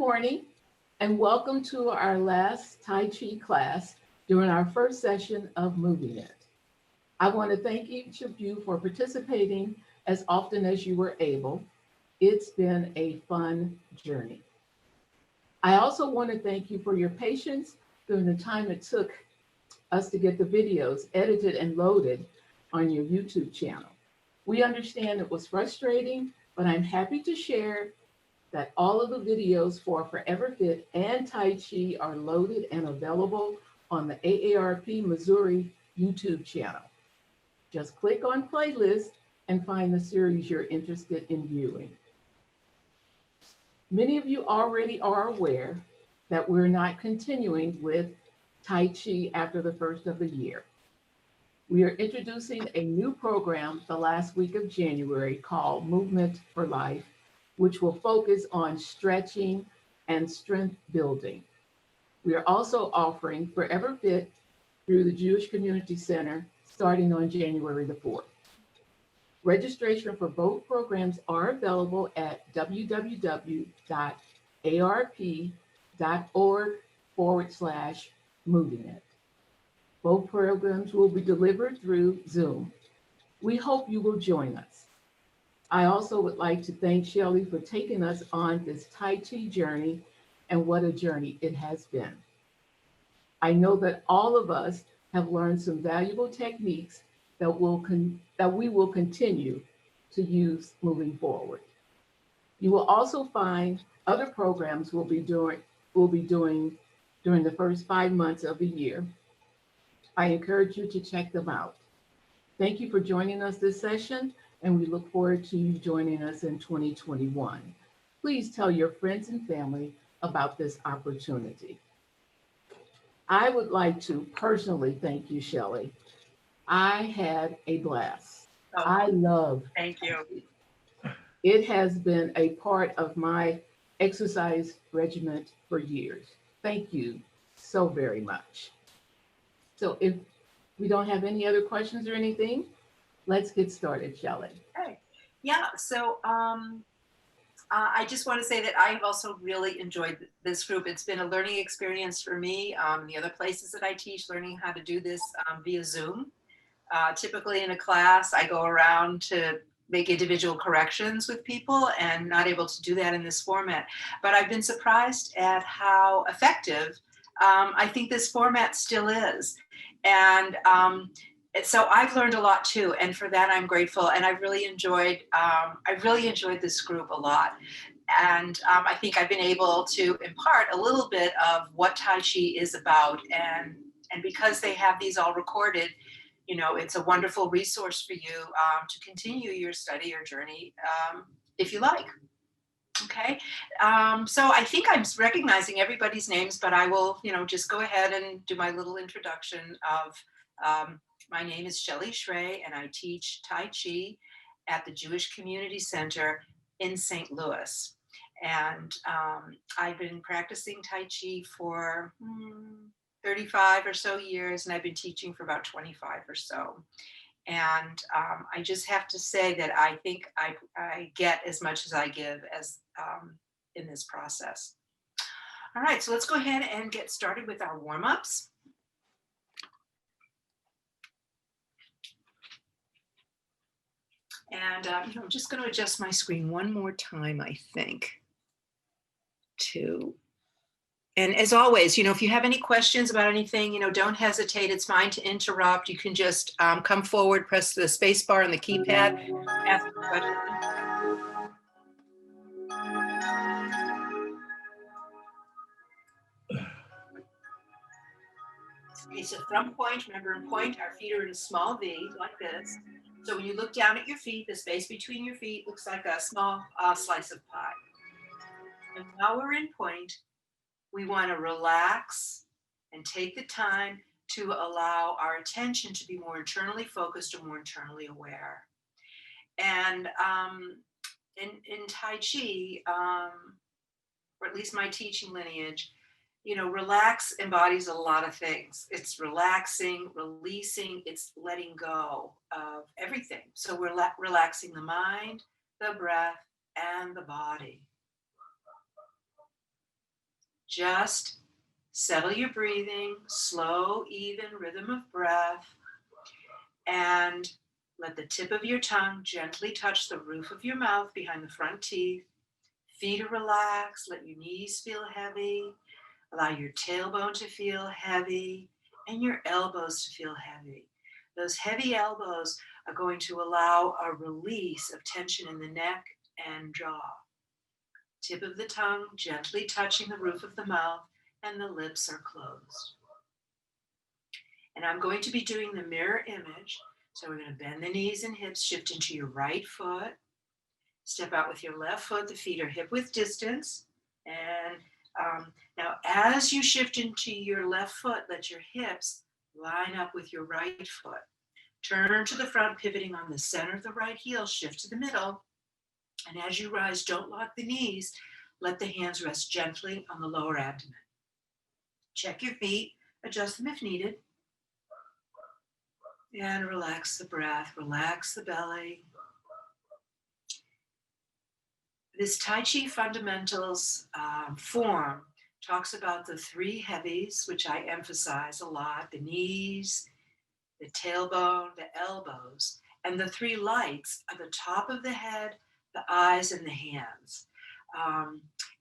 morning, and welcome to our last Tai Chi class during our first session of Moving It. I want to thank each of you for participating as often as you were able. It's been a fun journey. I also want to thank you for your patience during the time it took us to get the videos edited and loaded on your YouTube channel. We understand it was frustrating, but I'm happy to share that all of the videos for Forever Fit and Tai Chi are loaded and available on the AARP Missouri YouTube channel. Just click on playlist and find the series you're interested in viewing. Many of you already are aware that we're not continuing with Tai Chi after the first of the year. We are introducing a new program the last week of January called Movement for Life, which will focus on stretching and strength building. We are also offering Forever Fit through the Jewish Community Center starting on January the 4th. Registration for both programs are available at www.arp.org/moving it. Both programs will be delivered through Zoom. We hope you will join us. I also would like to thank Shelley for taking us on this Tai Chi journey, and what a journey it has been. I know that all of us have learned some valuable techniques that we will continue to use moving forward. You will also find other programs we'll be doing during the first 5 months of the year. I encourage you to check them out. Thank you for joining us this session, and we look forward to you joining us in 2021. Please tell your friends and family about this opportunity. I would like to personally thank you, Shelley. I had a blast. Oh, I love thank you. It has been a part of my exercise regimen for years. Thank you so very much. So if we don't have any other questions or anything, let's get started, Shelley. Okay. Yeah, so I just want to say that I have also really enjoyed this group. It's been a learning experience for me. The other places that I teach, learning how to do this via Zoom. Typically in a class, I go around to make individual corrections with people and not able to do that in this format. But I've been surprised at how effective I think this format still is. And so I've learned a lot too, and for that I'm grateful. And I've really enjoyed this group a lot. And I think I've been able to impart a little bit of what Tai Chi is about. And because they have these all recorded, you know, it's a wonderful resource for you to continue your study or journey if you like. Okay, so I think I'm recognizing everybody's names, but I will, just go ahead and do my little introduction of, my name is Shelley Schrey, and I teach Tai Chi at the Jewish Community Center in St. Louis. And I've been practicing Tai Chi for 35 or so years, and I've been teaching for about 25 or so. And I just have to say that I think I get as much as I give as in this process. All right, so let's go ahead and get started with our warm-ups. And I'm just going to adjust my screen one more time, I think, and as always, if you have any questions about anything, don't hesitate. It's fine to interrupt. You can just come forward, press the space bar on the keypad, ask a question. Okay, so from point, remember in point, our feet are in a small V like this. So when you look down at your feet, the space between your feet looks like a small slice of pie. And while we're in point, we want to relax and take the time to allow our attention to be more internally focused or more internally aware. And in Tai Chi, or at least my teaching lineage, relax embodies a lot of things. It's relaxing, releasing, it's letting go of everything. So we're relaxing the mind, the breath, and the body. Just settle your breathing, slow, even rhythm of breath, and let the tip of your tongue gently touch the roof of your mouth behind the front teeth. Feet are relaxed, let your knees feel heavy, allow your tailbone to feel heavy, and your elbows to feel heavy. Those heavy elbows are going to allow a release of tension in the neck and jaw. Tip of the tongue gently touching the roof of the mouth, and the lips are closed. And I'm going to be doing the mirror image. So we're going to bend the knees and hips, shift into your right foot, step out with your left foot. The feet are hip width distance. And now as you shift into your left foot, let your hips line up with your right foot. Turn to the front, pivoting on the center of the right heel, shift to the middle. And as you rise, don't lock the knees. Let the hands rest gently on the lower abdomen. Check your feet, adjust them if needed. And relax the breath, relax the belly. This Tai Chi fundamentals form talks about the three heavies, which I emphasize a lot: the knees, the tailbone, the elbows, and the three lights are the top of the head, the eyes, and the hands.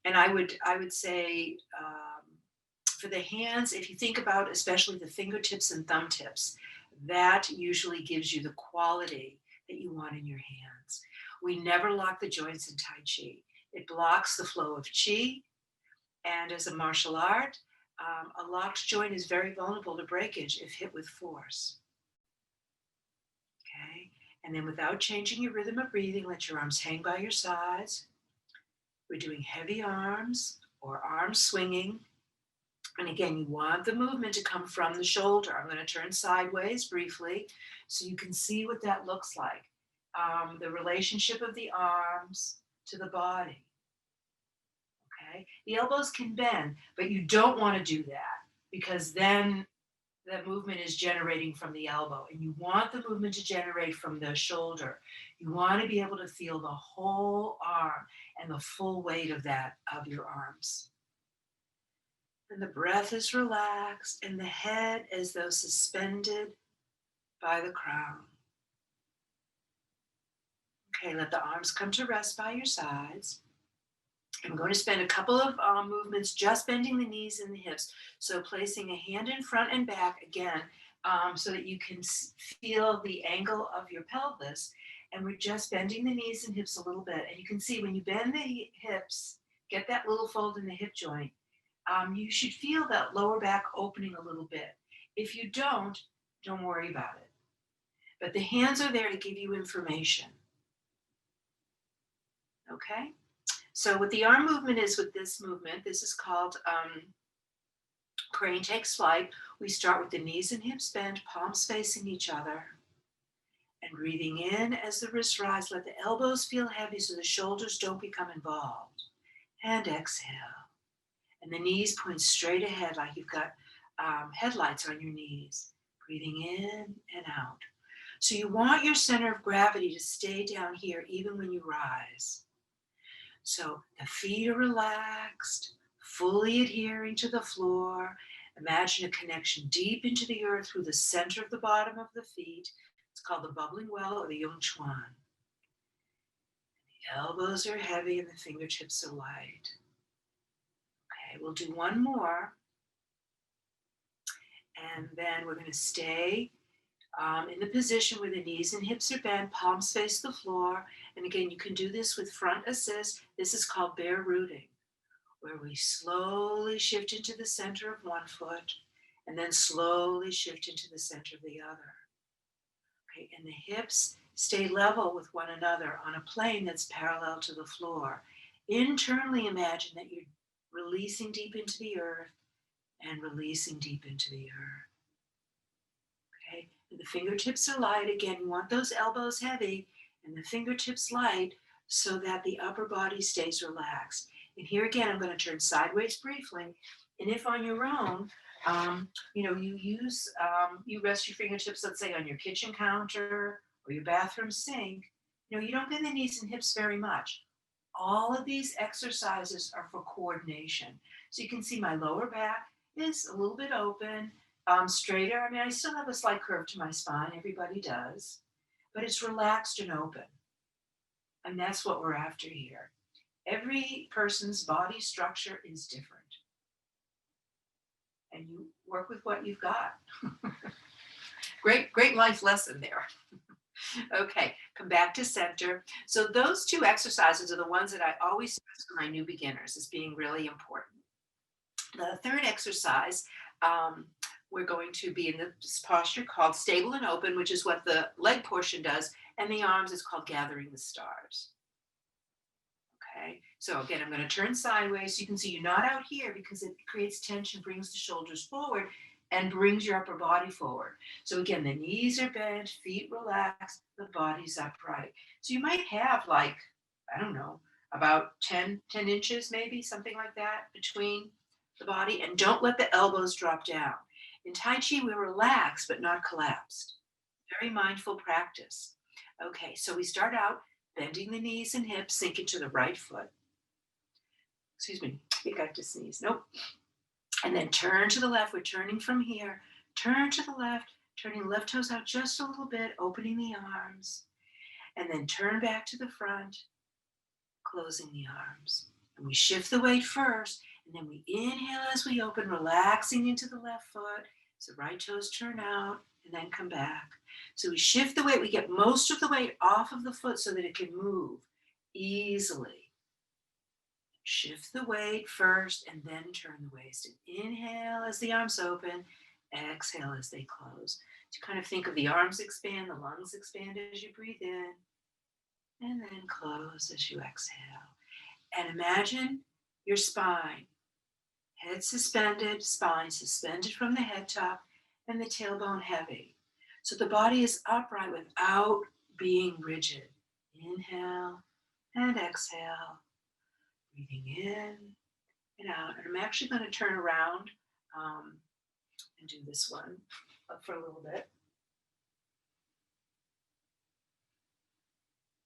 And I would say for the hands, if you think about especially the fingertips and thumb tips, that usually gives you the quality that you want in your hands. We never lock the joints in Tai Chi. It blocks the flow of Qi. And as a martial art, a locked joint is very vulnerable to breakage if hit with force. Okay. And then without changing your rhythm of breathing, let your arms hang by your sides. We're doing heavy arms or arms swinging. And again, you want the movement to come from the shoulder. I'm going to turn sideways briefly so you can see what that looks like. The relationship of the arms to the body. Okay, the elbows can bend, but you don't want to do that because then the movement is generating from the elbow, and you want the movement to generate from the shoulder. You want to be able to feel the whole arm and the full weight of that of your arms. And the breath is relaxed, and the head as though suspended by the crown. Okay, let the arms come to rest by your sides. I'm going to spend a couple of movements just bending the knees and the hips. So placing a hand in front and back again, so that you can feel the angle of your pelvis. And we're just bending the knees and hips a little bit. And you can see when you bend the hips, get that little fold in the hip joint, you should feel that lower back opening a little bit. If you don't worry about it. But the hands are there to give you information. Okay? So what the arm movement is with this movement, this is called crane takes flight. We start with the knees and hips bent, palms facing each other. And breathing in as the wrists rise, let the elbows feel heavy so the shoulders don't become involved. And exhale. And the knees point straight ahead like you've got headlights on your knees. Breathing in and out. So you want your center of gravity to stay down here even when you rise. So the feet are relaxed, fully adhering to the floor. Imagine a connection deep into the earth through the center of the bottom of the feet. It's called the bubbling well or the Yung Chuan. The elbows are heavy and the fingertips are light. Okay, we'll do one more. And then we're going to stay in the position where the knees and hips are bent, palms face the floor. And again, you can do this with front assist. This is called bear rooting, where we slowly shift into the center of one foot and then slowly shift into the center of the other. Okay, and the hips stay level with one another on a plane that's parallel to the floor. Internally imagine that you're releasing deep into the earth and releasing deep into the earth. Okay, and the fingertips are light. Again, you want those elbows heavy and the fingertips light so that the upper body stays relaxed. And here again, I'm going to turn sideways briefly. And if on your own, you rest your fingertips, let's say on your kitchen counter or your bathroom sink, you don't bend the knees and hips very much. All of these exercises are for coordination. So you can see my lower back is a little bit open, straighter. I mean, I still have a slight curve to my spine. Everybody does, but it's relaxed and open. And that's what we're after here. Every person's body structure is different. And you work with what you've got. Great life lesson there. Okay, come back to center. So those two exercises are the ones that I always stress to my new beginners as being really important. The third exercise, we're going to be in this posture called stable and open, which is what the leg portion does, and the arms is called gathering the stars. Okay, so again, I'm going to turn sideways. You can see you're not out here because it creates tension, brings the shoulders forward, and brings your upper body forward. So again, the knees are bent, feet relaxed, the body's upright. So you might have like, I don't know, about 10 inches maybe, something like that between the body. And don't let the elbows drop down. In Tai Chi, we relax but not collapsed. Very mindful practice. Okay, so we start out bending the knees and hips, sink into the right foot. Excuse me, I think I have to sneeze. Nope. And then turn to the left. We're turning from here. Turn to the left, turning left toes out just a little bit, opening the arms. And then turn back to the front, closing the arms. And we shift the weight first, and then we inhale as we open, relaxing into the left foot. So right toes turn out and then come back. So we shift the weight. We get most of the weight off of the foot so that it can move easily. Shift the weight first and then turn the waist. And inhale as the arms open, exhale as they close. To kind of think of the arms expand, the lungs expand as you breathe in, and then close as you exhale. And imagine your spine, head suspended, spine suspended from the head top, and the tailbone heavy. So the body is upright without being rigid. Inhale and exhale. Breathing in and out. And I'm actually going to turn around and do this one up for a little bit.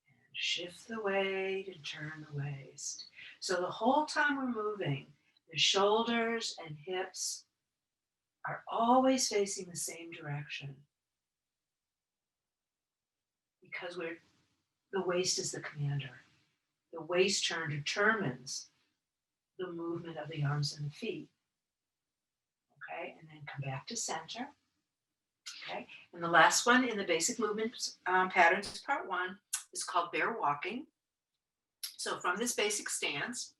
And shift the weight and turn the waist. So the whole time we're moving, the shoulders and hips are always facing the same direction. Because the waist is the commander. The waist turn determines the movement of the arms and the feet. Okay, and then come back to center. Okay, and the last one in the basic movement patterns, part one, is called bear walking. So from this basic stance,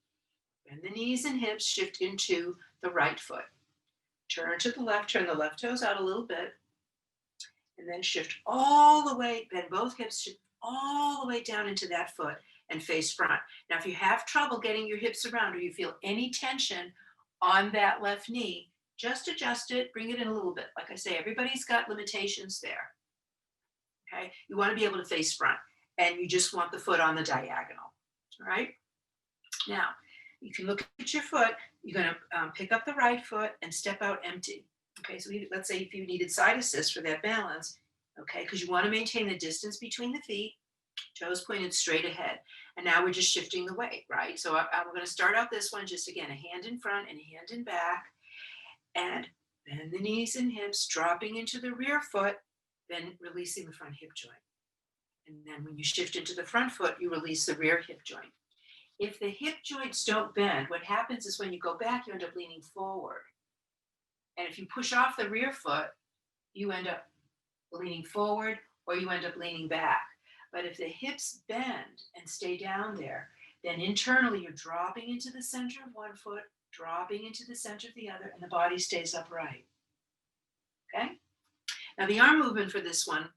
bend the knees and hips, shift into the right foot. Turn to the left, turn the left toes out a little bit, and then shift all the way, bend both hips, shift all the way down into that foot and face front. Now, if you have trouble getting your hips around or you feel any tension on that left knee, just adjust it, bring it in a little bit. Like I say, everybody's got limitations there. Okay, you want to be able to face front and you just want the foot on the diagonal. All right, now you can look at your foot. You're going to pick up the right foot and step out empty. Okay, so let's say if you needed side assist for that balance, okay, because you want to maintain the distance between the feet, toes pointed straight ahead. And now we're just shifting the weight, right? So I'm going to start out this one, just again, a hand in front and a hand in back, and bend the knees and hips, dropping into the rear foot, then releasing the front hip joint. And then when you shift into the front foot, you release the rear hip joint. If the hip joints don't bend, what happens is when you go back, you end up leaning forward. And if you push off the rear foot, you end up leaning forward or you end up leaning back. But if the hips bend and stay down there, then internally you're dropping into the center of one foot, dropping into the center of the other, and the body stays upright. Okay? Now the arm movement for this one,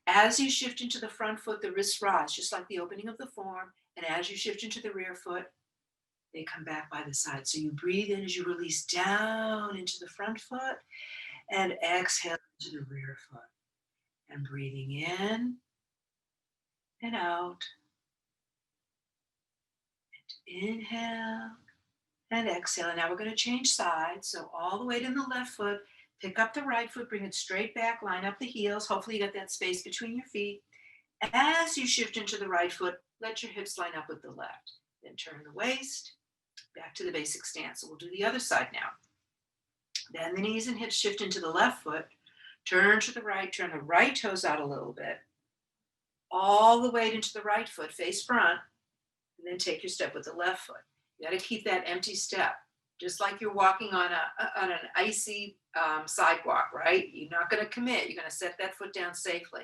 as you shift into the front foot, the wrists rise, just like the opening of the form. And as you shift into the rear foot, they come back by the side. So you breathe in as you release down into the front foot and exhale into the rear foot. And breathing in and out. And inhale and exhale. And now we're going to change sides. So all the way to the left foot, pick up the right foot, bring it straight back, line up the heels. Hopefully you got that space between your feet. As you shift into the right foot, let your hips line up with the left. Then turn the waist back to the basic stance. So we'll do the other side now. Bend the knees and hips, shift into the left foot. Turn to the right, turn the right toes out a little bit. All the weight into the right foot, face front, and then take your step with the left foot. You got to keep that empty step, just like you're walking on an icy sidewalk, right? You're not going to commit. You're going to set that foot down safely.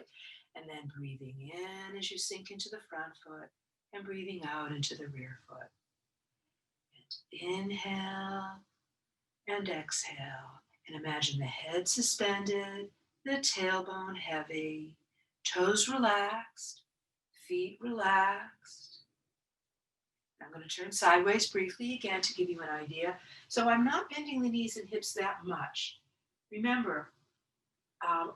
And then breathing in as you sink into the front foot and breathing out into the rear foot. And inhale and exhale. And imagine the head suspended, the tailbone heavy, toes relaxed, feet relaxed. I'm going to turn sideways briefly again to give you an idea. So I'm not bending the knees and hips that much. Remember,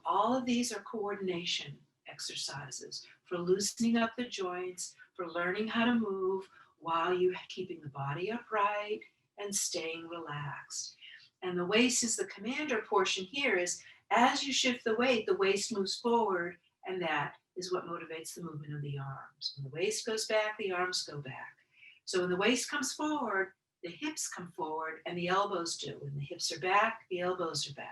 all of these are coordination exercises for loosening up the joints, for learning how to move while you're keeping the body upright and staying relaxed. And the waist is the commander portion here. Is as you shift the weight, the waist moves forward, and that is what motivates the movement of the arms. When the waist goes back, the arms go back. So when the waist comes forward, the hips come forward and the elbows do. When the hips are back, the elbows are back.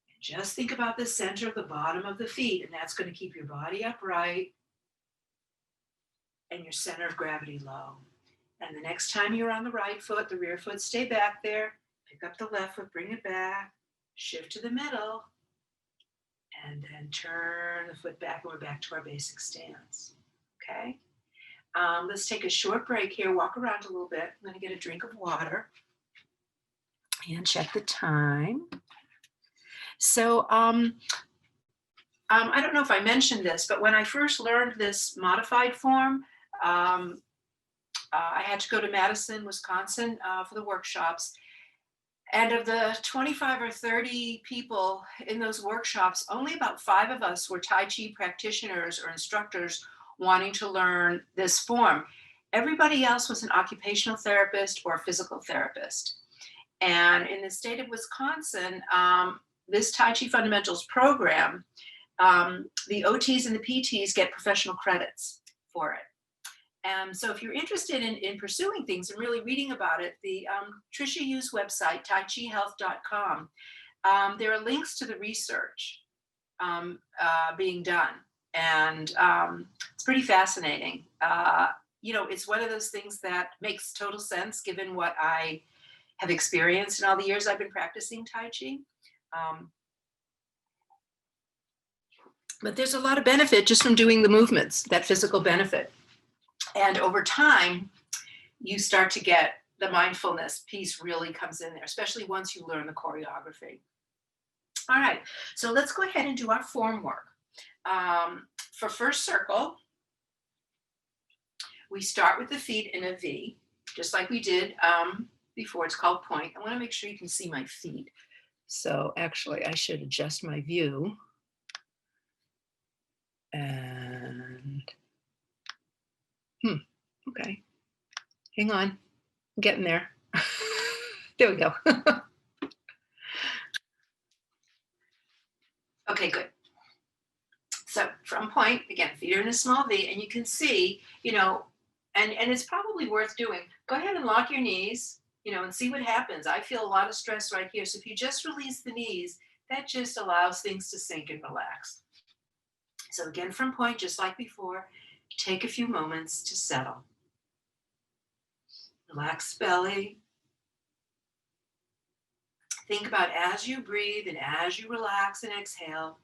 And just think about the center of the bottom of the feet, and that's going to keep your body upright and your center of gravity low. And the next time you're on the right foot, the rear foot, stay back there. Pick up the left foot, bring it back, shift to the middle, and then turn the foot back, and we're back to our basic stance. Okay? Let's take a short break here, walk around a little bit. I'm going to get a drink of water and check the time. So I don't know if I mentioned this, but when I first learned this modified form, I had to go to Madison, Wisconsin for the workshops. And of the 25 or 30 people in those workshops, only about 5 of us were Tai Chi practitioners or instructors wanting to learn this form. Everybody else was an occupational therapist or a physical therapist. And in the state of Wisconsin, this Tai Chi Fundamentals program, the OTs and the PTs get professional credits for it. So if you're interested in pursuing things and really reading about it, the Tricia Yu's website, taichihealth.com, there are links to the research being done. And it's pretty fascinating. It's one of those things that makes total sense given what I have experienced in all the years I've been practicing Tai Chi. But there's a lot of benefit just from doing the movements, that physical benefit. And over time, you start to get the mindfulness piece really comes in there, especially once you learn the choreography. All right, so let's go ahead and do our form work. For first circle, we start with the feet in a V, just like we did before. It's called point. I want to make sure you can see my feet. So actually, I should adjust my view. And okay, hang on, I'm getting there. There we go. Okay, good. So from point, again, feet are in a small V, and you can see, and it's probably worth doing. Go ahead and lock your knees, and see what happens. I feel a lot of stress right here. So if you just release the knees, that just allows things to sink and relax. So again, from point, just like before, take a few moments to settle. Relax belly. Think about as you breathe and as you relax and exhale,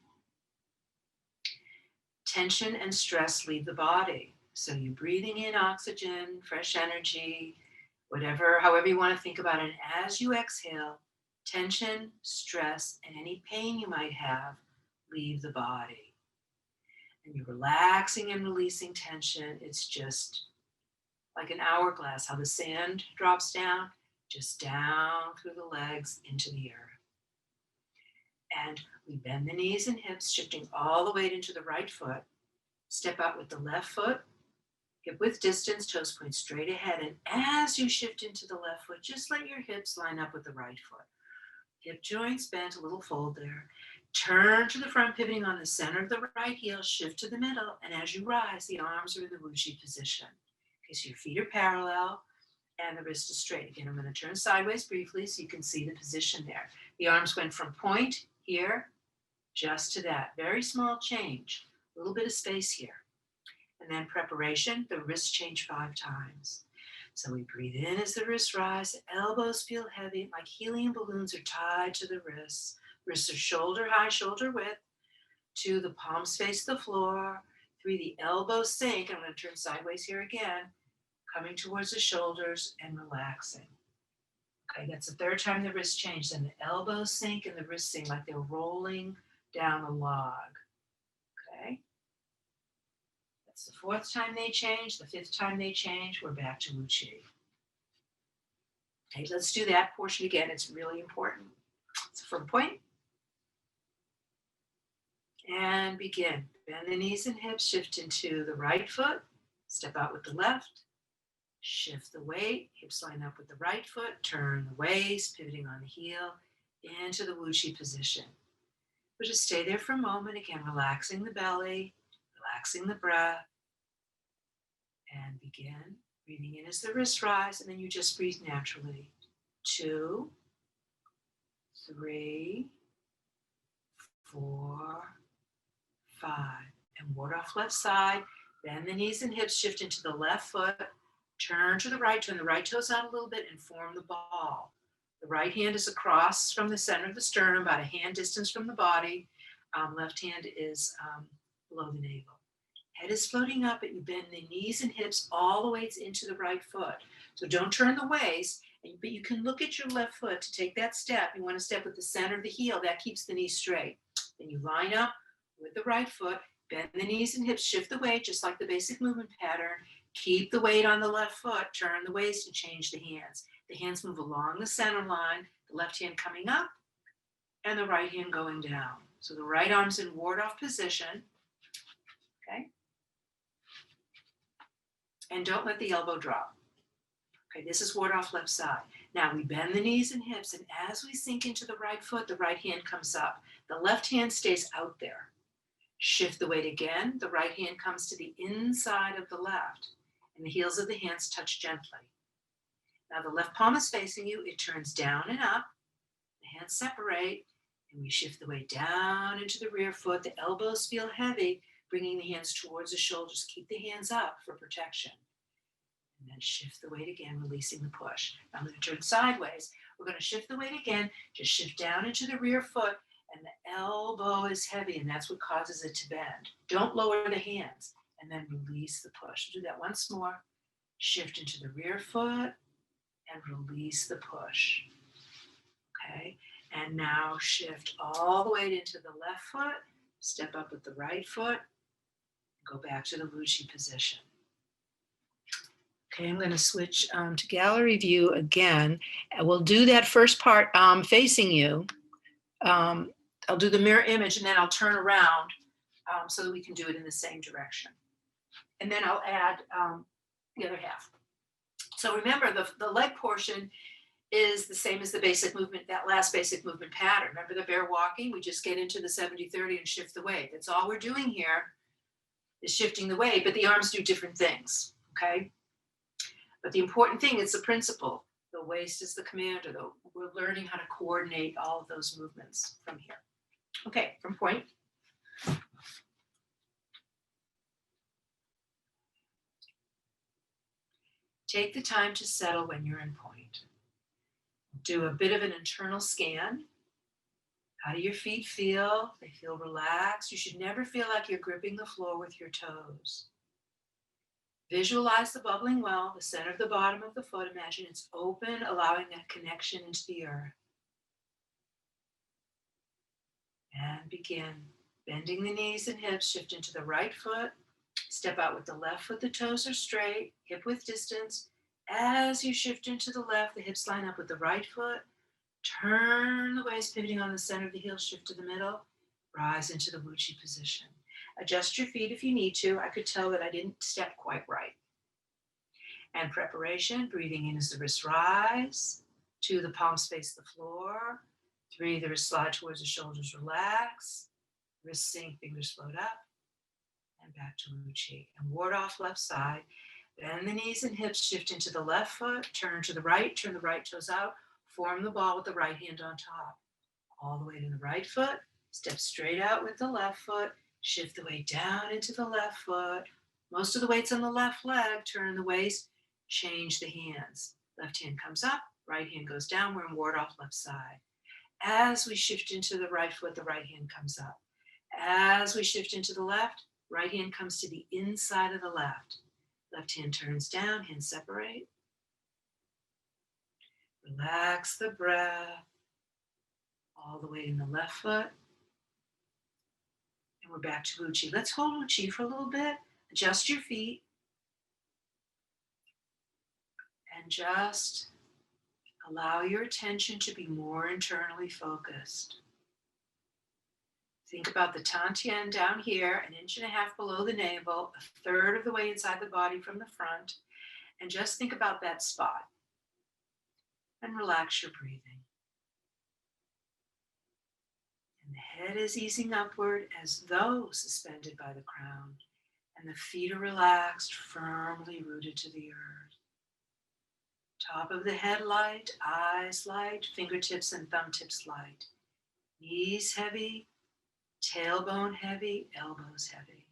tension and stress leave the body. So you're breathing in oxygen, fresh energy, however you want to think about it. And as you exhale, tension, stress, and any pain you might have leave the body. And you're relaxing and releasing tension. It's just like an hourglass, how the sand drops down, just down through the legs into the earth. And we bend the knees and hips, shifting all the weight into the right foot. Step out with the left foot, hip width distance, toes point straight ahead. And as you shift into the left foot, just let your hips line up with the right foot. Hip joints bent, a little fold there. Turn to the front, pivoting on the center of the right heel, shift to the middle, and as you rise, the arms are in the Wuchi position. Okay, so your feet are parallel and the wrist is straight. Again, I'm going to turn sideways briefly so you can see the position there. The arms went from point here just to that. Very small change, a little bit of space here. And then preparation, the wrists change 5 times. So we breathe in as the wrists rise, the elbows feel heavy, like helium balloons are tied to the wrists. Wrists are shoulder high, shoulder width. 2, the palms face the floor. 3, the elbows sink. I'm going to turn sideways here again, coming towards the shoulders and relaxing. Okay, that's the 3rd time the wrists change. Then the elbows sink and the wrists sink like they're rolling down a log. Okay. That's the 4th time they change. The 5th time they change, we're back to Wuchi. Okay, let's do that portion again. It's really important. So from point and begin. Bend the knees and hips, shift into the right foot, step out with the left, shift the weight, hips line up with the right foot, turn the waist, pivoting on the heel, into the Wuchi position. We'll just stay there for a moment, again, relaxing the belly, relaxing the breath, and begin. Breathing in as the wrists rise, and then you just breathe naturally. 2, 3, 4, 5. And ward off left side. Bend the knees and hips, shift into the left foot. Turn to the right, turn the right toes out a little bit and form the ball. The right hand is across from the center of the sternum, about a hand distance from the body. Left hand is below the navel. Head is floating up, and you bend the knees and hips all the way into the right foot. So don't turn the waist, but you can look at your left foot to take that step. You want to step with the center of the heel. That keeps the knee straight. Then you line up with the right foot, bend the knees and hips, shift the weight, just like the basic movement pattern. Keep the weight on the left foot, turn the waist, and change the hands. The hands move along the center line, the left hand coming up, and the right hand going down. So the right arm's in ward-off position, okay? And don't let the elbow drop. Okay, this is ward-off left side. Now we bend the knees and hips, and as we sink into the right foot, the right hand comes up. The left hand stays out there. Shift the weight again. The right hand comes to the inside of the left, and the heels of the hands touch gently. Now the left palm is facing you. It turns down and up. The hands separate, and we shift the weight down into the rear foot. The elbows feel heavy, bringing the hands towards the shoulders. Keep the hands up for protection. And then shift the weight again, releasing the push. Now I'm going to turn sideways. We're going to shift the weight again. Just shift down into the rear foot, and the elbow is heavy, and that's what causes it to bend. Don't lower the hands, and then release the push. Do that once more. Shift into the rear foot, and release the push. Okay, and now shift all the way into the left foot, step up with the right foot, go back to the Wuchi position. Okay, I'm going to switch to gallery view again. And we'll do that first part facing you. I'll do the mirror image, and then I'll turn around so that we can do it in the same direction. And then I'll add the other half. So remember, the leg portion is the same as the basic movement, that last basic movement pattern. Remember the bear walking? We just get into the 70-30 and shift the weight. That's all we're doing here is shifting the weight, but the arms do different things, okay? But the important thing is the principle. The waist is the commander. We're learning how to coordinate all of those movements from here. Okay, from point. Take the time to settle when you're in point. Do a bit of an internal scan. How do your feet feel? They feel relaxed. You should never feel like you're gripping the floor with your toes. Visualize the bubbling well, the center of the bottom of the foot. Imagine it's open, allowing that connection into the earth. And begin. Bending the knees and hips, shift into the right foot. Step out with the left foot, the toes are straight, hip width distance. As you shift into the left, the hips line up with the right foot. Turn the waist, pivoting on the center of the heel, shift to the middle. Rise into the Wuchi position. Adjust your feet if you need to. I could tell that I didn't step quite right. And preparation, breathing in as the wrists rise. 2, the palms face the floor. 3, the wrist slide towards the shoulders, relax. Wrist sink, fingers float up. And back to Uchi. And ward off left side. Bend the knees and hips, shift into the left foot, turn to the right toes out, form the ball with the right hand on top. All the way to the right foot, step straight out with the left foot, shift the weight down into the left foot. Most of the weight's on the left leg, turn the waist, change the hands. Left hand comes up, right hand goes down, we're in ward off left side. As we shift into the right foot, the right hand comes up. As we shift into the left, right hand comes to the inside of the left. Left hand turns down, hands separate. Relax the breath all the way in the left foot. And we're back to Uchi. Let's hold Uchi for a little bit. Adjust your feet. And just allow your attention to be more internally focused. Think about the Tantien down here, 1.5 inches below the navel, 1/3 of the way inside the body from the front. And just think about that spot. And relax your breathing. And the head is easing upward as though suspended by the crown. And the feet are relaxed, firmly rooted to the earth. Top of the head light, eyes light, fingertips and thumb tips light. Knees heavy, tailbone heavy, elbows heavy.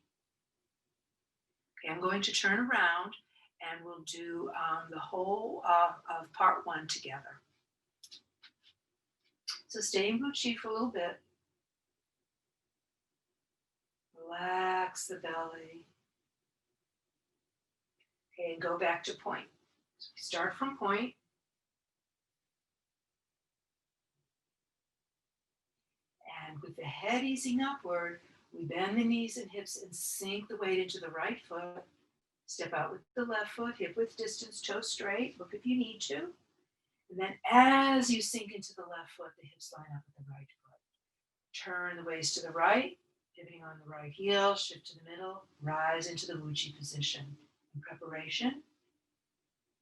Okay, I'm going to turn around and we'll do the whole of part 1 together. So stay in Uchi for a little bit. Relax the belly. Okay, and go back to point. So we start from point. And with the head easing upward, we bend the knees and hips and sink the weight into the right foot. Step out with the left foot, hip width distance, toes straight. Look if you need to. And then as you sink into the left foot, the hips line up with the right foot. Turn the waist to the right, pivoting on the right heel, shift to the middle, rise into the Uchi position. In preparation,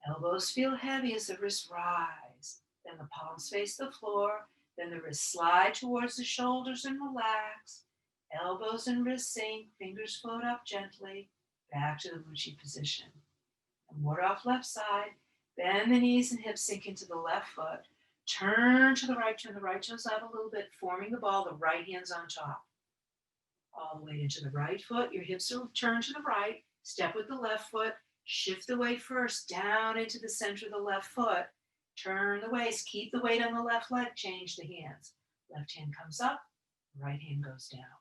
elbows feel heavy as the wrists rise. Then the palms face the floor. Then the wrists slide towards the shoulders and relax. Elbows and wrists sink, fingers float up gently, back to the Uchi position. And ward off left side. Bend the knees and hips, sink into the left foot. Turn to the right toes out a little bit, forming the ball, the right hand's on top. All the way into the right foot, your hips will turn to the right, step with the left foot, shift the weight first down into the center of the left foot, turn the waist, keep the weight on the left leg, change the hands. Left hand comes up, right hand goes down.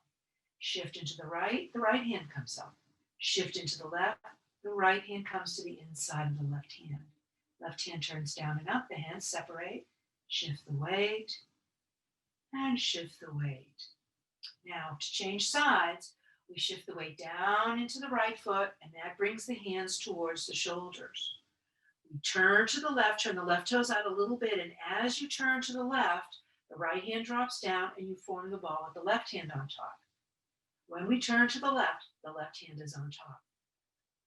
Shift into the right hand comes up. Shift into the left, the right hand comes to the inside of the left hand. Left hand turns down and up, the hands separate, shift the weight, and shift the weight. Now, to change sides, we shift the weight down into the right foot, and that brings the hands towards the shoulders. We turn to the left, turn the left toes out a little bit, and as you turn to the left, the right hand drops down, and you form the ball with the left hand on top. When we turn to the left hand is on top.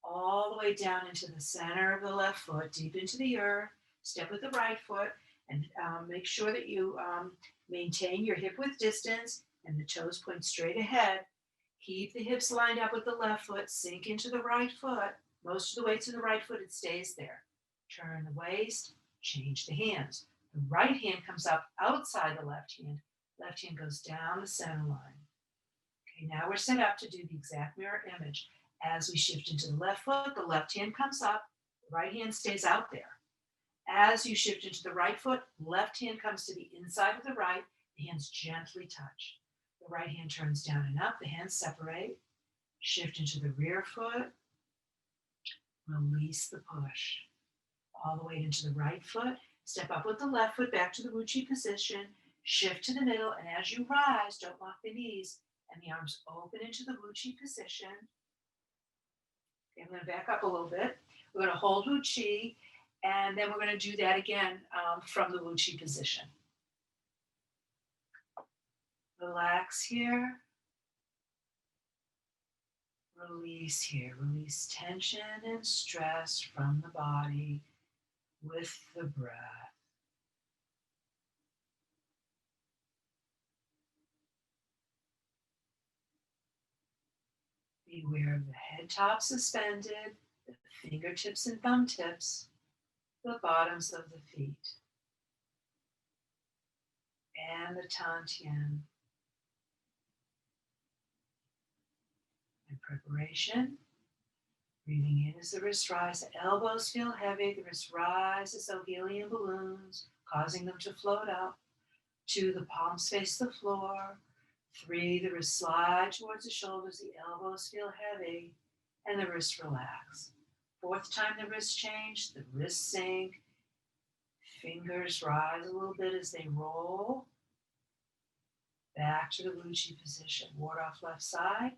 All the way down into the center of the left foot, deep into the earth, step with the right foot, and make sure that you maintain your hip width distance and the toes point straight ahead. Keep the hips lined up with the left foot, sink into the right foot. Most of the weight's in the right foot, it stays there. Turn the waist, change the hands. The right hand comes up outside the left hand goes down the center line. Okay, now we're set up to do the exact mirror image. As we shift into the left foot, the left hand comes up, the right hand stays out there. As you shift into the right foot, left hand comes to the inside of the right, the hands gently touch. The right hand turns down and up, the hands separate. Shift into the rear foot, release the push. All the way into the right foot, step up with the left foot back to the Uchi position, shift to the middle, and as you rise, don't lock the knees, and the arms open into the Uchi position. Okay, I'm going to back up a little bit. We're going to hold Uchi, and then we're going to do that again from the Uchi position. Relax here. Release here. Release tension and stress from the body with the breath. Beware of the head top suspended, the fingertips and thumb tips, the bottoms of the feet, and the Tantien. In preparation, breathing in as the wrists rise, the elbows feel heavy, the wrists rise as though helium balloons, causing them to float up. 2, the palms face the floor. 3, the wrists slide towards the shoulders, the elbows feel heavy, and the wrists relax. 4th time the wrists change, the wrists sink, fingers rise a little bit as they roll. Back to the Luchi position. Ward off left side,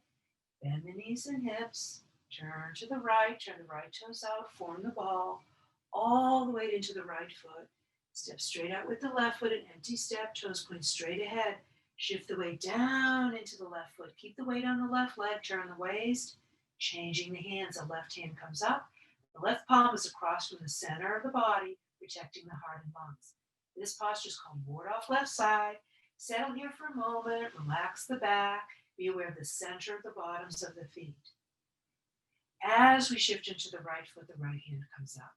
bend the knees and hips, turn to the right toes out, form the ball, all the way into the right foot. Step straight out with the left foot, an empty step, toes point straight ahead. Shift the weight down into the left foot. Keep the weight on the left leg, turn the waist, changing the hands. The left hand comes up. The left palm is across from the center of the body, protecting the heart and lungs. This posture is called ward off left side. Settle here for a moment, relax the back, be aware of the center of the bottoms of the feet. As we shift into the right foot, the right hand comes up.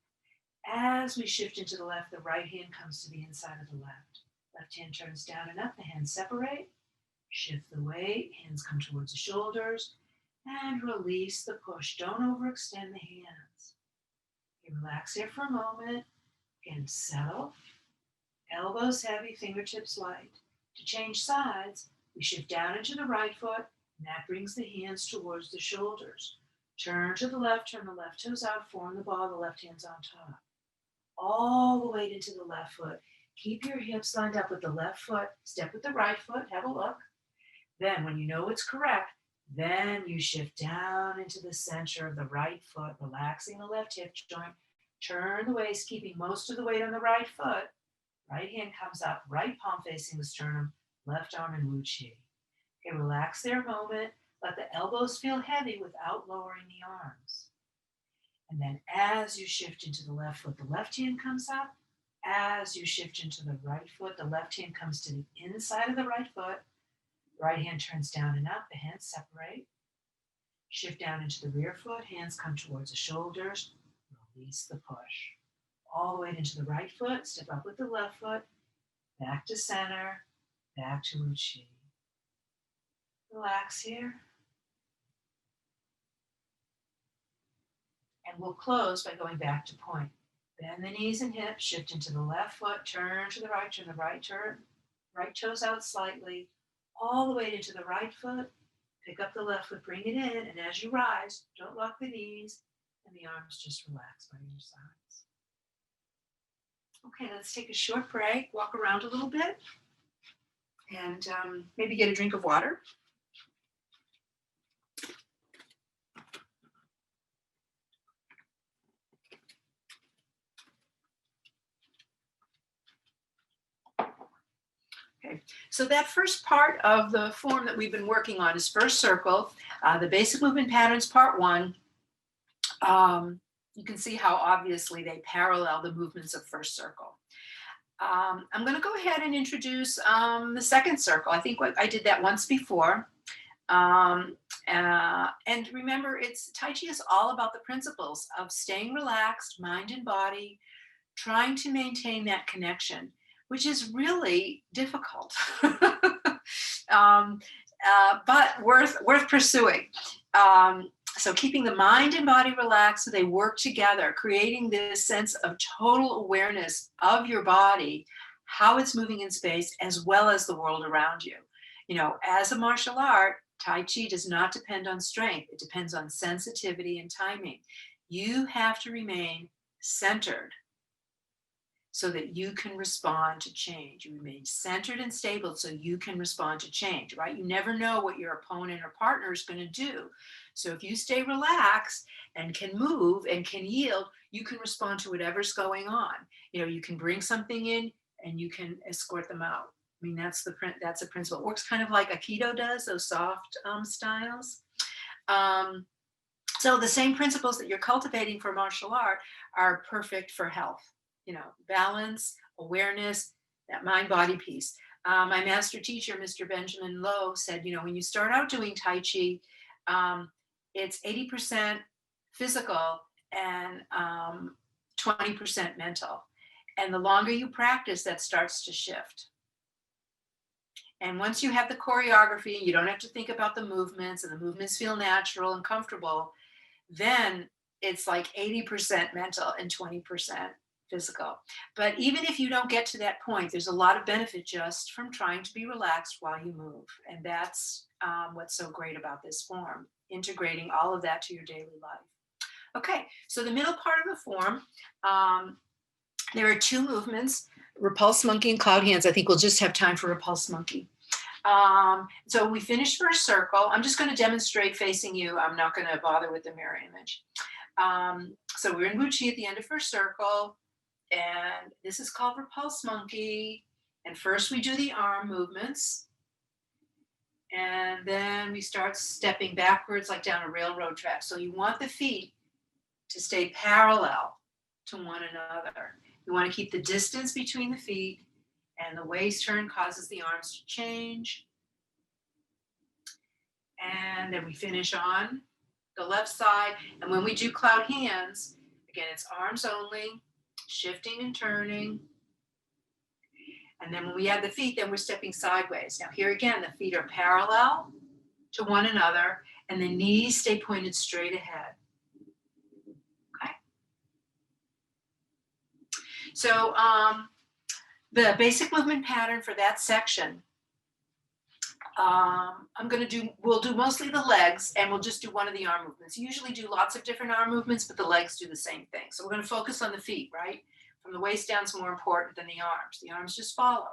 As we shift into the left, the right hand comes to the inside of the left. Left hand turns down and up, the hands separate. Shift the weight, hands come towards the shoulders, and release the push. Don't overextend the hands. Okay, relax here for a moment. Again, settle. Elbows heavy, fingertips light. To change sides, we shift down into the right foot, and that brings the hands towards the shoulders. Turn to the left, turn the left toes out, form the ball, the left hand's on top. All the weight into the left foot. Keep your hips lined up with the left foot. Step with the right foot, have a look. Then when you know it's correct, then you shift down into the center of the right foot, relaxing the left hip joint. Turn the waist, keeping most of the weight on the right foot. Right hand comes up, right palm facing the sternum, left arm in Wu Chi. Okay, relax there a moment. Let the elbows feel heavy without lowering the arms. And then as you shift into the left foot, the left hand comes up. As you shift into the right foot, the left hand comes to the inside of the right foot. Right hand turns down and up, the hands separate. Shift down into the rear foot, hands come towards the shoulders. Release the push. All the way into the right foot, step up with the left foot, back to center, back to Wu Chi. Relax here. And we'll close by going back to point. Bend the knees and hips, shift into the left foot, turn to the right, turn the right toes out slightly, all the way into the right foot. Pick up the left foot, bring it in, and as you rise, don't lock the knees, and the arms just relax by your sides. Okay, let's take a short break, walk around a little bit, and maybe get a drink of water. Okay, so that first part of the form that we've been working on is first circle, the basic movement patterns, part 1. You can see how obviously they parallel the movements of first circle. I'm going to go ahead and introduce the second circle. I think I did that once before. And remember, Tai Chi is all about the principles of staying relaxed, mind and body, trying to maintain that connection, which is really difficult, but worth pursuing. So keeping the mind and body relaxed so they work together, creating this sense of total awareness of your body, how it's moving in space, as well as the world around you. You know, as a martial art, Tai Chi does not depend on strength. It depends on sensitivity and timing. You have to remain centered so that you can respond to change. You remain centered and stable so you can respond to change, right? You never know what your opponent or partner is going to do. So if you stay relaxed and can move and can yield, you can respond to whatever's going on. You know, you can bring something in and you can escort them out. I mean, that's a principle. It works kind of like Aikido does, those soft styles. So the same principles that you're cultivating for martial art are perfect for health. You know, balance, awareness, that mind-body piece. My master teacher, Mr. Benjamin Lowe, said, you know, when you start out doing Tai Chi, it's 80% physical and 20% mental. And the longer you practice, that starts to shift. And once you have the choreography, you don't have to think about the movements, and the movements feel natural and comfortable, then it's like 80% mental and 20% physical. But even if you don't get to that point, there's a lot of benefit just from trying to be relaxed while you move. And that's what's so great about this form, integrating all of that to your daily life. Okay, so the middle part of the form, there are two movements, Repulse Monkey and Cloud Hands. I think we'll just have time for Repulse Monkey. So we finished first circle. I'm just going to demonstrate facing you. I'm not going to bother with the mirror image. So we're in Wuchi at the end of first circle, and this is called Repulse Monkey. And first we do the arm movements, and then we start stepping backwards like down a railroad track. So you want the feet to stay parallel to one another. You want to keep the distance between the feet, and the waist turn causes the arms to change. And then we finish on the left side. And when we do cloud hands, again, it's arms only, shifting and turning. And then when we add the feet, then we're stepping sideways. Now here again, the feet are parallel to one another, and the knees stay pointed straight ahead. Okay. So the basic movement pattern for that section, we'll do mostly the legs, and we'll just do one of the arm movements. You usually do lots of different arm movements, but the legs do the same thing. So we're going to focus on the feet, right? From the waist down is more important than the arms. The arms just follow.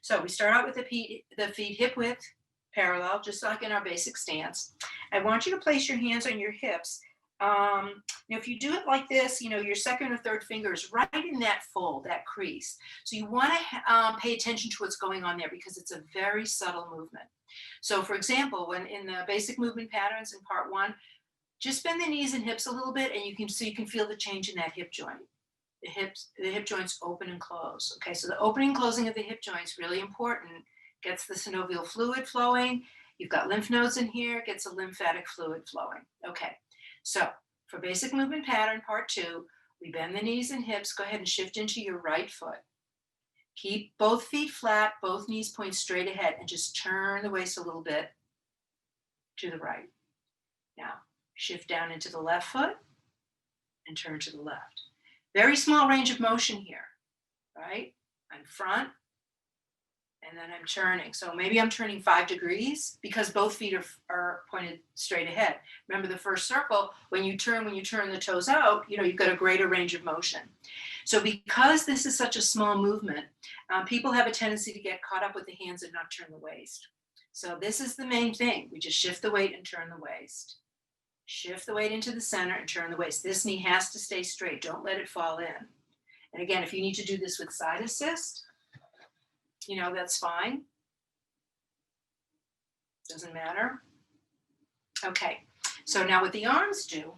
So we start out with the feet hip width parallel, just like in our basic stance. I want you to place your hands on your hips. Now, if you do it like this, your second or third finger is right in that fold, that crease. So you want to pay attention to what's going on there, because it's a very subtle movement. So for example, when in the basic movement patterns in part 1, just bend the knees and hips a little bit, and you can feel the change in that hip joint. The hip joints open and close. Okay, so the opening and closing of the hip joints, really important, gets the synovial fluid flowing. You've got lymph nodes in here, gets the lymphatic fluid flowing. Okay, so for basic movement pattern part 2, we bend the knees and hips. Go ahead and shift into your right foot. Keep both feet flat, both knees point straight ahead, and just turn the waist a little bit to the right. Now, shift down into the left foot and turn to the left. Very small range of motion here, right? I'm front, and then I'm turning. So maybe I'm turning 5 degrees because both feet are pointed straight ahead. Remember the first circle, when you turn the toes out, you've got a greater range of motion. So because this is such a small movement, people have a tendency to get caught up with the hands and not turn the waist. So this is the main thing. We just shift the weight and turn the waist. Shift the weight into the center and turn the waist. This knee has to stay straight. Don't let it fall in. And again, if you need to do this with side assist, that's fine. Doesn't matter. Okay, so now what the arms do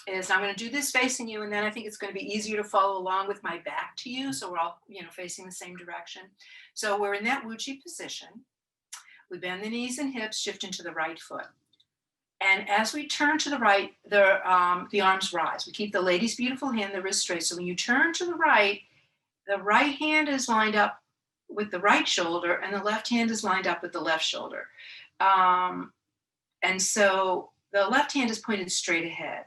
is I'm going to do this facing you, and then I think it's going to be easier to follow along with my back to you, so we're all facing the same direction. So we're in that Wuchi position. We bend the knees and hips, shift into the right foot. And as we turn to the right, the arms rise. We keep the lady's beautiful hand, the wrist straight. So when you turn to the right hand is lined up with the right shoulder, and the left hand is lined up with the left shoulder. And so the left hand is pointed straight ahead.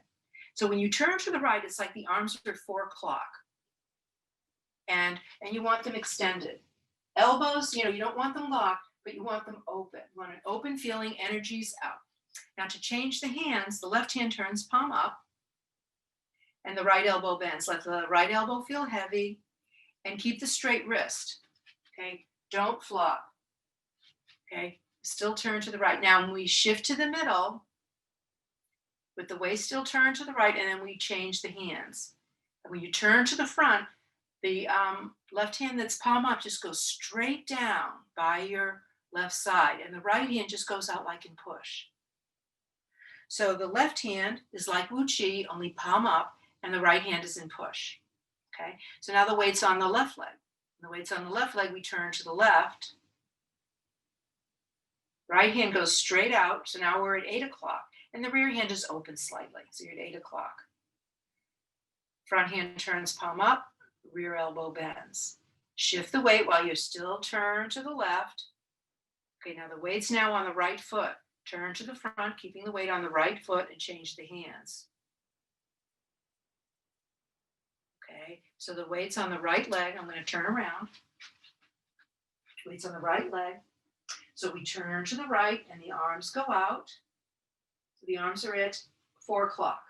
So when you turn to the right, it's like the arms are 4 o'clock. And you want them extended. Elbows, you don't want them locked, but you want them open. You want an open feeling, energies out. Now to change the hands, the left hand turns palm up and the right elbow bends. Let the right elbow feel heavy and keep the straight wrist. Okay, don't flop. Okay, still turn to the right. Now when we shift to the middle, with the waist still turned to the right, and then we change the hands. And when you turn to the front, the left hand that's palm up just goes straight down by your left side, and the right hand just goes out like in push. So the left hand is like Wuchi, only palm up, and the right hand is in push. Okay, so now the weight's on the left leg. When the weight's on the left leg, we turn to the left, Right hand goes straight out. So now we're at 8 o'clock. And the rear hand is open slightly. So you're at 8 o'clock. Front hand turns palm up, rear elbow bends. Shift the weight while you're still turned to the left. Okay, now the weight's now on the right foot. Turn to the front, keeping the weight on the right foot, and change the hands. Okay, so the weight's on the right leg. I'm going to turn around. Weight's on the right leg. So we turn to the right and the arms go out. So the arms are at 4 o'clock.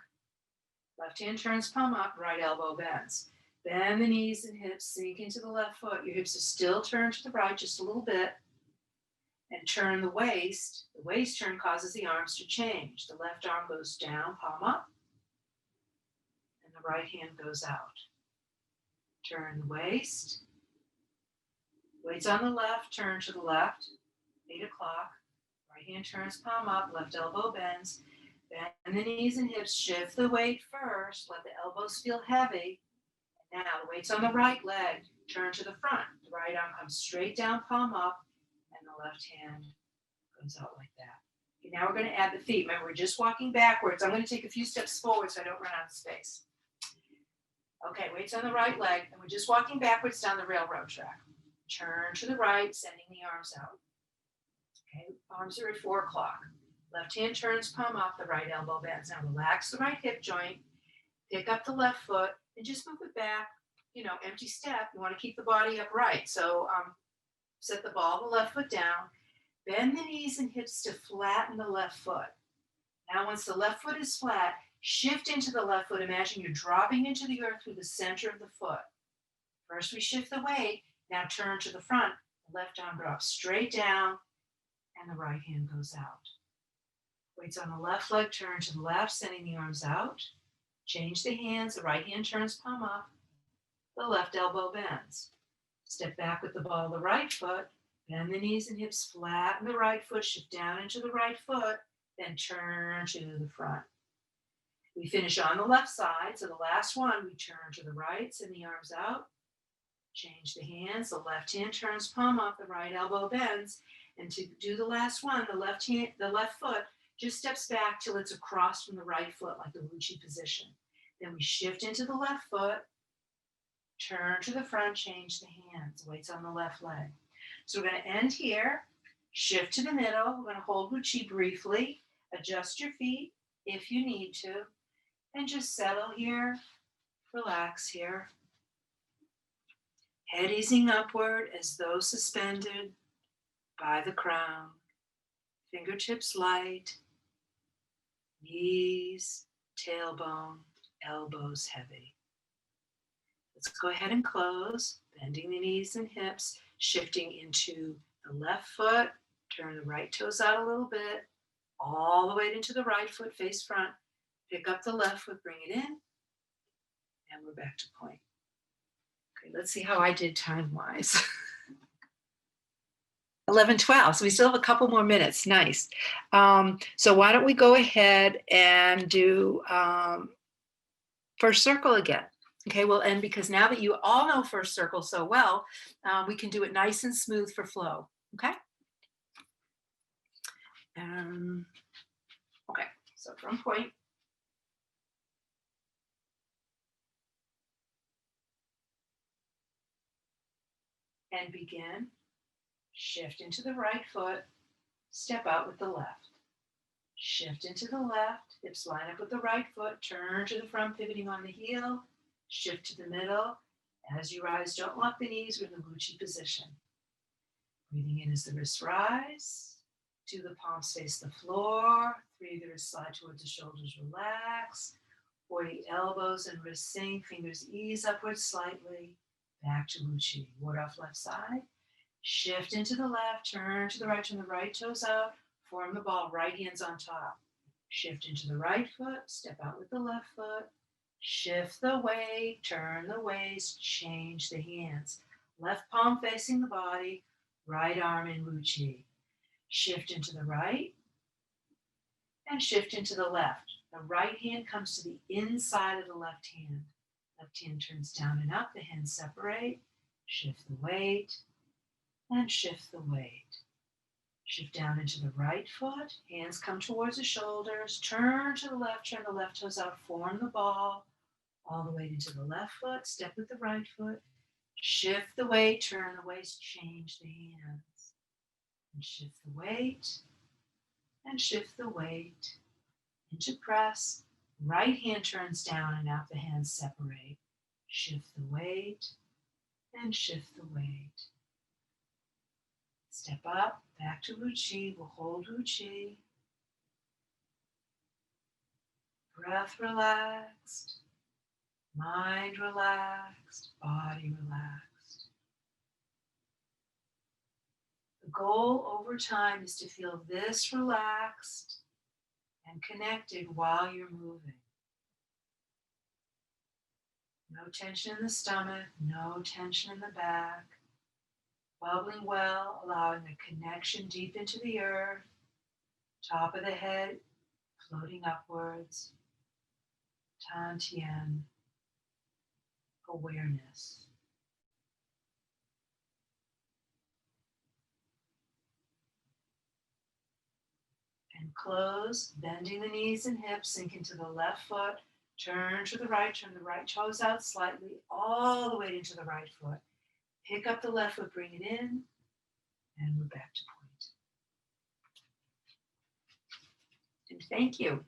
Left hand turns palm up, right elbow bends. Bend the knees and hips, sink into the left foot. Your hips are still turned to the right just a little bit. And turn the waist. The waist turn causes the arms to change. The left arm goes down, palm up. And the right hand goes out. Turn the waist. Weight's on the left, turn to the left. 8 o'clock. Right hand turns palm up, left elbow bends. Bend the knees and hips, shift the weight first. Let the elbows feel heavy. And now the weight's on the right leg. Turn to the front. The right arm comes straight down, palm up. And the left hand goes out like that. Okay, now we're going to add the feet. Remember, we're just walking backwards. I'm going to take a few steps forward so I don't run out of space. Okay, weight's on the right leg, and we're just walking backwards down the railroad track. Turn to the right, sending the arms out. Okay, arms are at 4 o'clock. Left hand turns palm up, the right elbow bends. Now relax the right hip joint, pick up the left foot, and just move it back. Empty step. You want to keep the body upright. So set the ball of the left foot down. Bend the knees and hips to flatten the left foot. Now once the left foot is flat, shift into the left foot. Imagine you're dropping into the earth through the center of the foot. First we shift the weight. Now turn to the front. The left arm drops straight down and the right hand goes out. Weight's on the left leg, turn to the left, sending the arms out. Change the hands. The right hand turns palm up. The left elbow bends. Step back with the ball of the right foot. Bend the knees and hips, flatten the right foot, shift down into the right foot, then turn to the front. We finish on the left side. So the last one, we turn to the right, send the arms out. Change the hands. The left hand turns palm up, the right elbow bends. And to do the last one, the left foot just steps back till it's across from the right foot, like the Wuchi position. Then we shift into the left foot, turn to the front, change the hands. Weight's on the left leg. So we're going to end here, shift to the middle. We're going to hold Wuchi briefly, adjust your feet if you need to, and just settle here, relax here. Head easing upward as though suspended by the crown. Fingertips light, knees, tailbone, elbows heavy. Let's go ahead and close, bending the knees and hips, shifting into the left foot, turn the right toes out a little bit, all the way into the right foot, face front, pick up the left foot, bring it in, and we're back to point. Okay, let's see how I did time-wise. 11:12, so we still have a couple more minutes, nice. So why don't we go ahead and do first circle again. Okay, we'll end because now that you all know first circle so well, we can do it nice and smooth for flow, okay? Okay, so from point. And begin. Shift into the right foot, step out with the left. Shift into the left, hips line up with the right foot, turn to the front, pivoting on the heel, shift to the middle. As you rise, don't lock the knees, we're in the Wuchi position. Breathing in as the wrists rise, 2 the palms face the floor, 3 the wrists slide towards the shoulders, relax, 4 the elbows and wrists sink, fingers ease upwards slightly, back to Wuchi. Ward off left side, shift into the left, turn to the right toes out, form the ball, right hands on top. Shift into the right foot, step out with the left foot, shift the weight, turn the waist, change the hands. Left palm facing the body, right arm in Wuchi. Shift into the right and shift into the left. The right hand comes to the inside of the left hand. Left hand turns down and up, the hands separate. Shift the weight and shift the weight. Shift down into the right foot. Hands come towards the shoulders. Turn to the left toes out. Form the ball. All the weight into the left foot. Step with the right foot. Shift the weight. Turn the waist. Change the hands. And shift the weight. And shift the weight. Into press. Right hand turns down and out the hands separate. Shift the weight. And shift the weight. Step up, back to Uchi. We'll hold Uchi. Breath relaxed, mind relaxed, body relaxed. The goal over time is to feel this relaxed and connected while you're moving. No tension in the stomach, no tension in the back. Bubbling well, allowing a connection deep into the earth, top of the head, floating upwards, Tan Tien, awareness. And close, bending the knees and hips, sink into the left foot, turn to the right toes out slightly, all the way into the right foot. Pick up the left foot, bring it in, and we're back to point. And thank you.